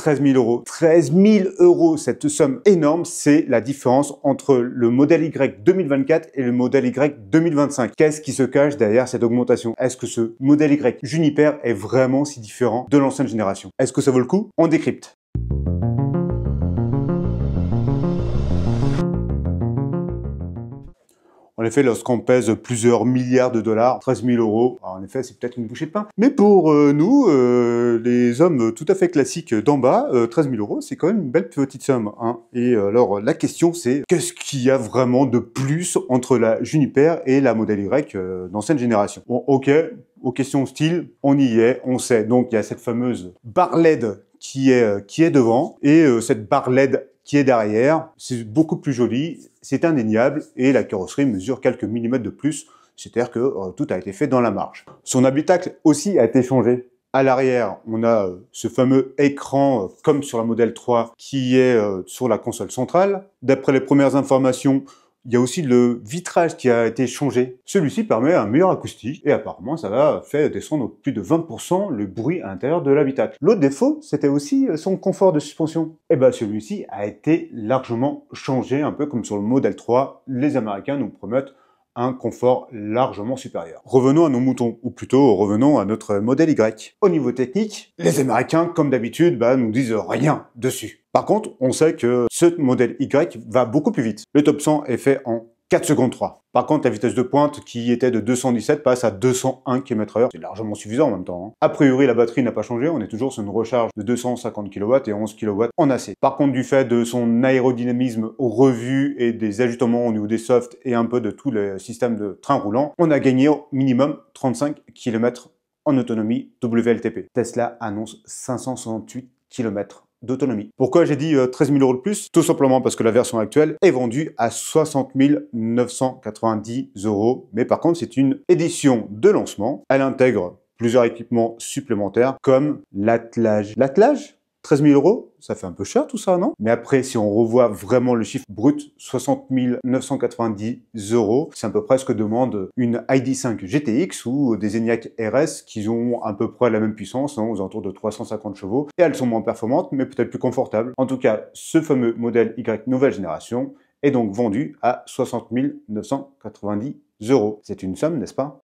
13 000 euros. 13 000 euros, cette somme énorme, c'est la différence entre le modèle Y 2024 et le modèle Y 2025. Qu'est-ce qui se cache derrière cette augmentation? Est-ce que ce modèle Y Juniper est vraiment si différent de l'ancienne génération? Est-ce que ça vaut le coup? On décrypte. En effet, lorsqu'on pèse plusieurs milliards de dollars, 13 000 euros, alors en effet, c'est peut-être une bouchée de pain. Mais pour nous, les hommes tout à fait classiques d'en bas, 13 000 euros, c'est quand même une belle petite somme. Hein. Et alors, la question, c'est qu'est-ce qu'il y a vraiment de plus entre la Juniper et la modèle Y d'ancienne génération? Bon, ok, aux questions style, on y est, on sait. Donc, il y a cette fameuse barre LED qui est devant, et cette barre LED qui est derrière, c'est beaucoup plus joli, c'est indéniable, et la carrosserie mesure quelques millimètres de plus, c'est-à-dire que tout a été fait dans la marge. Son habitacle aussi a été changé. À l'arrière, on a ce fameux écran, comme sur la modèle 3, qui est sur la console centrale. D'après les premières informations, il y a aussi le vitrage qui a été changé. Celui-ci permet un meilleur acoustique et apparemment ça va faire descendre plus de 20% le bruit à l'intérieur de l'habitacle. L'autre défaut, c'était aussi son confort de suspension. Et ben celui-ci a été largement changé, un peu comme sur le modèle 3. Les Américains nous promettent un confort largement supérieur. Revenons à nos moutons, ou plutôt revenons à notre modèle Y. Au niveau technique, les Américains, comme d'habitude, nous disent rien dessus. Par contre, on sait que ce modèle Y va beaucoup plus vite. Le top 100 est fait en 4 secondes 3. Par contre, la vitesse de pointe qui était de 217 passe à 201 km/h. C'est largement suffisant en même temps. Hein. A priori, la batterie n'a pas changé. On est toujours sur une recharge de 250 kW et 11 kW en AC. Par contre, du fait de son aérodynamisme revu et des ajustements au niveau des softs et un peu de tous les systèmes de train roulant, on a gagné au minimum 35 km en autonomie WLTP. Tesla annonce 568 km d'autonomie. Pourquoi j'ai dit 13 000 euros de plus? Tout simplement parce que la version actuelle est vendue à 60 990 euros. Mais par contre, c'est une édition de lancement. Elle intègre plusieurs équipements supplémentaires comme l'attelage. L'attelage? 13 000 euros, ça fait un peu cher tout ça, non? Mais après, si on revoit vraiment le chiffre brut, 60 990 euros, c'est à peu près ce que demande une ID.5 GTX ou des ENIAC RS qui ont à peu près la même puissance, hein, aux alentours de 350 chevaux. Et elles sont moins performantes, mais peut-être plus confortables. En tout cas, ce fameux modèle Y nouvelle génération est donc vendu à 60 990 euros. C'est une somme, n'est-ce pas?